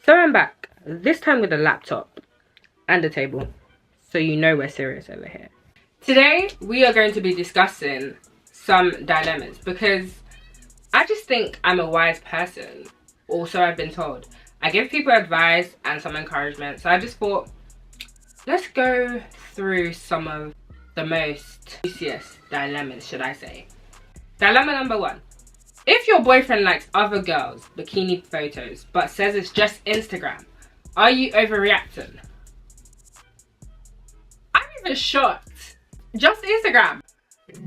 So I'm back, this time with a laptop and a table, so you know we're serious over here. Today we are going to be discussing some dilemmas because I just think I'm a wise person, or so I've been told. I give people advice and some encouragement, so I just thought, let's go through some of the most juiciest dilemmas, should I say. Dilemma number 1. If your boyfriend likes other girls' bikini photos but says it's just Instagram, are you overreacting? I'm even shocked. Just Instagram.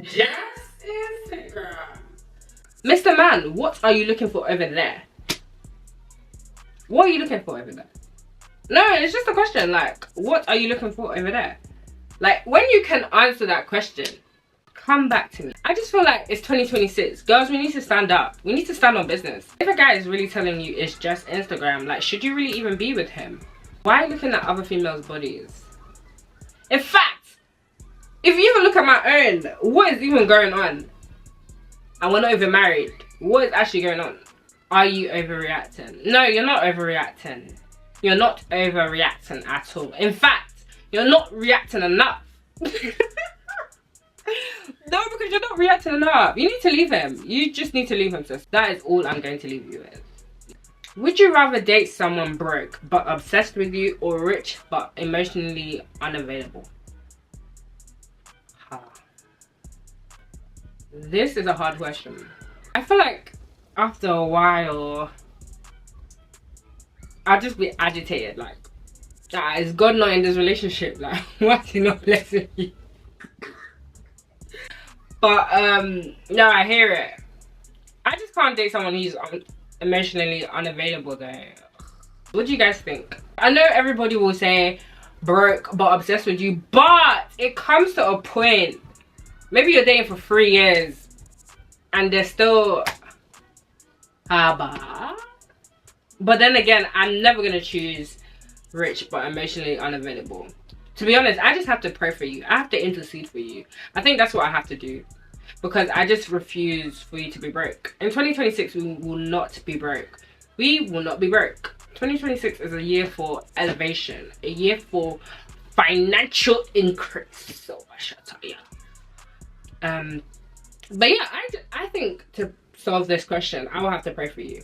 Just Instagram. Mr. Man, what are you looking for over there? What are you looking for over there? No, it's just a question. Like, what are you looking for over there? Like, when you can answer that question, come back to me. I just feel like it's 2026. Girls, we need to stand up. We need to stand on business. If a guy is really telling you it's just Instagram, like, should you really even be with him? Why are you looking at other females' bodies? In fact, if you even look at my own, what is even going on? And we're not even married. What is actually going on? Are you overreacting? No, you're not overreacting. You're not overreacting at all. In fact, you're not reacting enough. No, because you're not reacting enough. You need to leave him. You just need to leave him, sis. That is all I'm going to leave you with. Would you rather date someone broke but obsessed with you, or rich but emotionally unavailable? This is a hard question. I feel like after a while, I'll just be agitated. Like, is God not in this relationship? Like, why is he not blessing you? But no, I hear it. I just can't date someone who's emotionally unavailable though. What do you guys think? I know everybody will say broke but obsessed with you, but it comes to a point. Maybe you're dating for 3 years and they're still but then again, I'm never gonna choose rich but emotionally unavailable. To be honest, I just have to pray for you. I have to intercede for you. I think that's what I have to do. Because I just refuse for you to be broke. In 2026, we will not be broke. We will not be broke. 2026 is a year for elevation. A year for financial increase. So I shall tell you. But yeah, I think to solve this question, I will have to pray for you.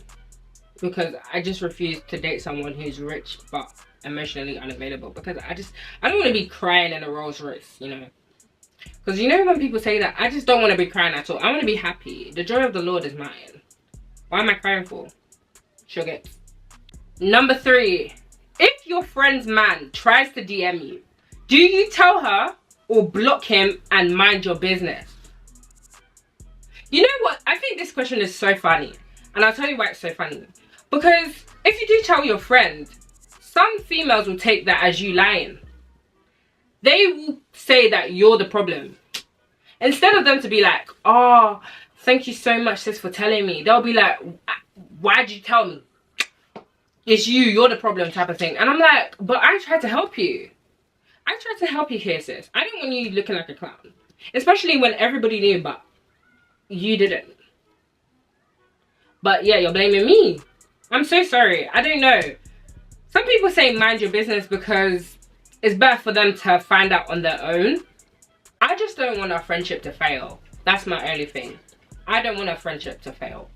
Because I just refuse to date someone who's rich but emotionally unavailable, because I don't want to be crying in a Rolls Royce, you know. Because you know when people say that, I just don't want to be crying at all. I want to be happy. The joy of the Lord is mine. Why am I crying for? Sugar. Number 3, if your friend's man tries to DM you, do you tell her or block him and mind your business? You know what? I think this question is so funny, and I'll tell you why it's so funny. Because if you do tell your friend, some females will take that as you lying. They will say that you're the problem. Instead of them to be like, oh, thank you so much, sis, for telling me. They'll be like, why'd you tell me? It's you, you're the problem type of thing. And I'm like, but I tried to help you. I tried to help you here, sis. I didn't want you looking like a clown. Especially when everybody knew, but you didn't. But yeah, you're blaming me. I'm so sorry. I don't know. Some people say mind your business because it's better for them to find out on their own. I just don't want our friendship to fail. That's my only thing. I don't want our friendship to fail.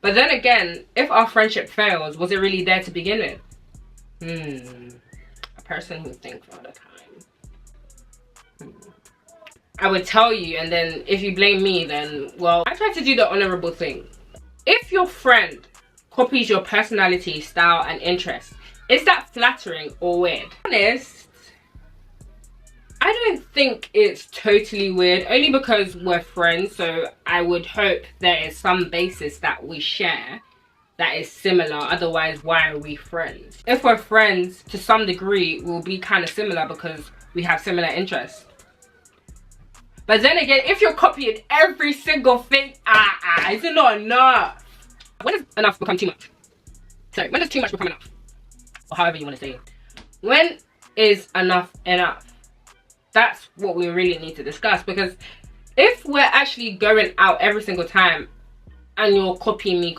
But then again, if our friendship fails, was it really there to begin with? A person who thinks all the time. I would tell you, and then if you blame me, then, well, I try to do the honorable thing. If your friend copies your personality, style, and interests, is that flattering or weird? To be honest, I don't think it's totally weird, only because we're friends, so I would hope there is some basis that we share that is similar. Otherwise, why are we friends? If we're friends, to some degree, we'll be kind of similar because we have similar interests. But then again, if you're copying every single thing, is it not enough? When does enough become too much? Sorry, when does too much become enough? Or however you want to say it. When is enough enough? That's what we really need to discuss, because if we're actually going out every single time and you're copying me,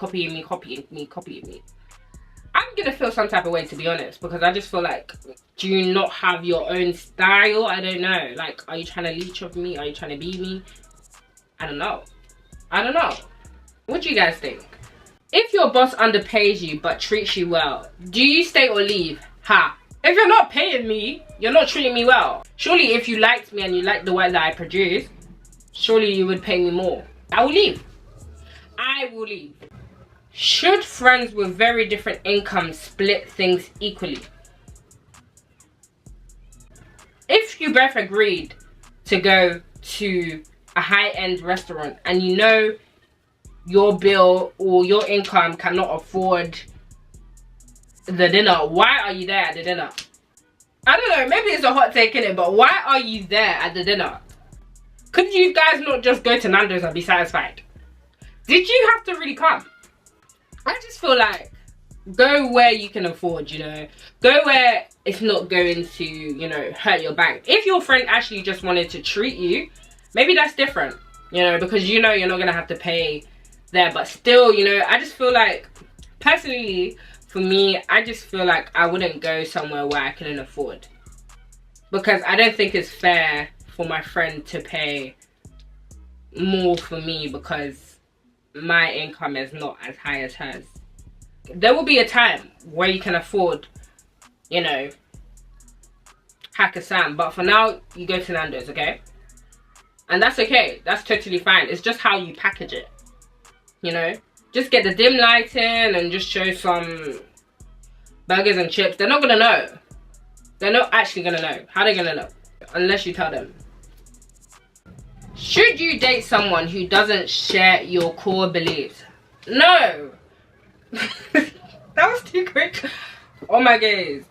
I'm gonna feel some type of way, to be honest, because I just feel like, do you not have your own style? I don't know. Like, are you trying to leech off me? Are you trying to be me? I don't know. I don't know. What do you guys think? If your boss underpays you but treats you well, do you stay or leave? Ha. If you're not paying me, you're not treating me well. Surely if you liked me and you liked the work that I produce, surely you would pay me more. I will leave. I will leave. Should friends with very different incomes split things equally? If you both agreed to go to a high-end restaurant and you know your bill or your income cannot afford the dinner, why are you there at the dinner? I don't know, maybe it's a hot take in it, but why are you there at the dinner? Could you guys not just go to Nando's and be satisfied? Did you have to really come? I just feel like, go where you can afford, you know. Go where it's not going to, you know, hurt your bank. If your friend actually just wanted to treat you, maybe that's different, you know, because you know you're not going to have to pay there. But still, you know, I just feel like, personally, for me, I just feel like I wouldn't go somewhere where I couldn't afford. Because I don't think it's fair for my friend to pay more for me because my income is not as high as hers. There will be a time where you can afford, you know, Hakkasan, but for now you go to Nando's, okay? And that's okay, that's totally fine. It's just how you package it, you know. Just get the dim lighting and just show some burgers and chips. They're not gonna know. They're not actually gonna know. How are they gonna know? Unless you tell them. Should you date someone who doesn't share your core beliefs? No. That was too quick. Oh my days.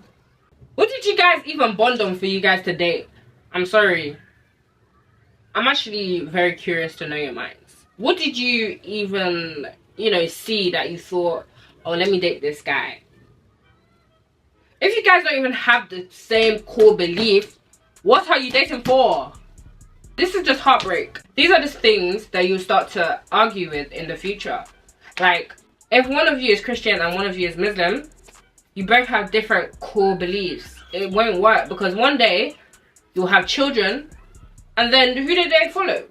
What did you guys even bond on for you guys to date? I'm sorry. I'm actually very curious to know your minds. What did you even, you know, see that you thought, oh, let me date this guy? If you guys don't even have the same core belief, what are you dating for? This is just heartbreak. These are just things that you start to argue with in the future. Like, if one of you is Christian and one of you is Muslim, you both have different core beliefs. It won't work because one day you'll have children and then who do they follow?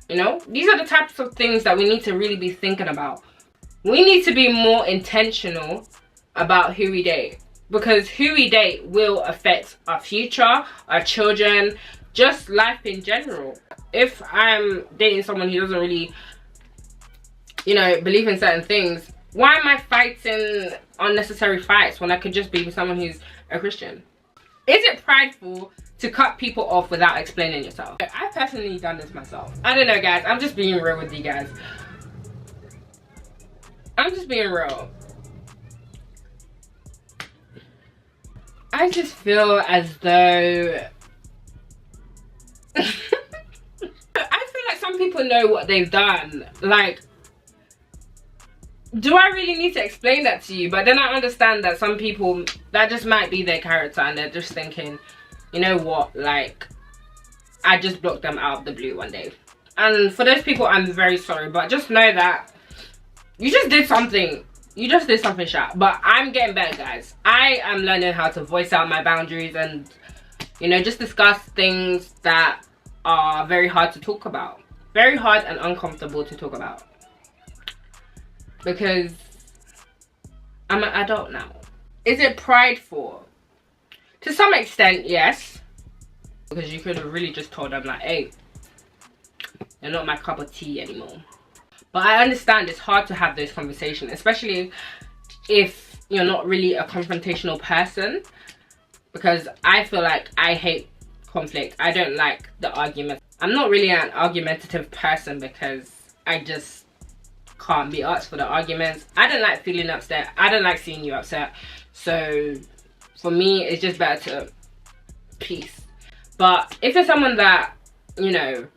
You know, these are the types of things that we need to really be thinking about. We need to be more intentional about who we date, because who we date will affect our future, our children, just life in general. If I'm dating someone who doesn't really, you know, believe in certain things, why am I fighting unnecessary fights when I could just be with someone who's a Christian? Is it prideful to cut people off without explaining yourself? I've personally done this myself. I don't know, guys. I'm just being real with you guys. I'm just being real. I just feel as though I feel like some people know what they've done. Like, do I really need to explain that to you? But then I understand that some people, that just might be their character and they're just thinking, you know what, like, I just blocked them out of the blue one day. And for those people, I'm very sorry, but just know that you just did something. You just did something sharp. But I'm getting better, guys. I am learning how to voice out my boundaries and, you know, just discuss things that are very hard to talk about. Very hard and uncomfortable to talk about. Because I'm an adult now. Is it prideful? To some extent, yes. Because you could have really just told them like, hey, you're not my cup of tea anymore. But I understand it's hard to have those conversations, especially if you're not really a confrontational person. Because I feel like I hate conflict. I don't like the argument. I'm not really an argumentative person because I just can't be asked for the arguments. I don't like feeling upset. I don't like seeing you upset. So for me, it's just better to peace. But if you're someone that, you know,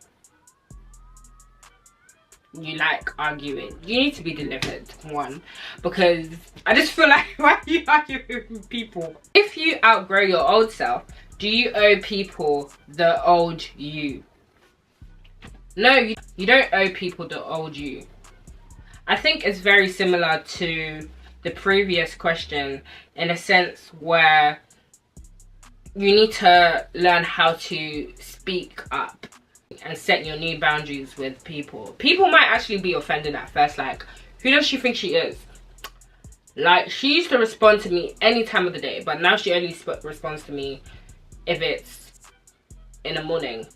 you like arguing, you need to be delivered, one, because I just feel like, why are you arguing with people? If you outgrow your old self, do you owe people the old you? No, you don't owe people the old you. I think it's very similar to the previous question in a sense where you need to learn how to speak up and set your new boundaries with people. People might actually be offended at first, like, who does she think she is? Like, she used to respond to me any time of the day, but now she only responds to me if it's in the morning.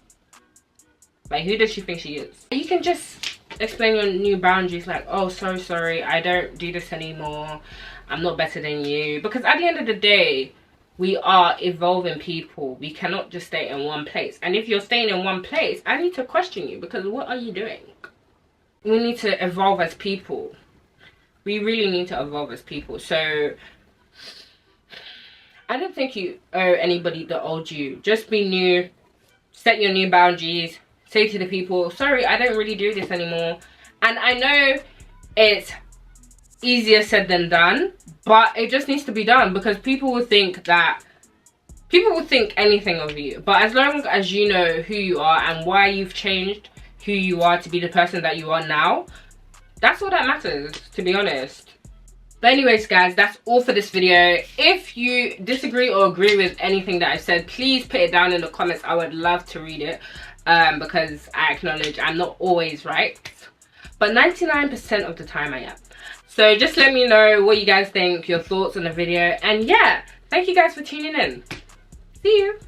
Like, who does she think she is? You can just explain your new boundaries, like, oh, sorry, I don't do this anymore, I'm not better than you. Because at the end of the day, we are evolving people. We cannot just stay in one place. And if you're staying in one place, I need to question you, because what are you doing? We need to evolve as people. We really need to evolve as people. So I don't think you owe anybody the old you. Just be new, set your new boundaries, say to the people, sorry, I don't really do this anymore. And I know it's easier said than done, but it just needs to be done, because people will think anything of you. But as long as you know who you are and why you've changed who you are to be the person that you are now, that's all that matters, to be honest. But anyways, guys, that's all for this video. If you disagree or agree with anything that I said, please put it down in the comments. I would love to read it, because I acknowledge I'm not always right, but 99% of the time I am. So just let me know what you guys think, your thoughts on the video. And yeah, thank you guys for tuning in. See you.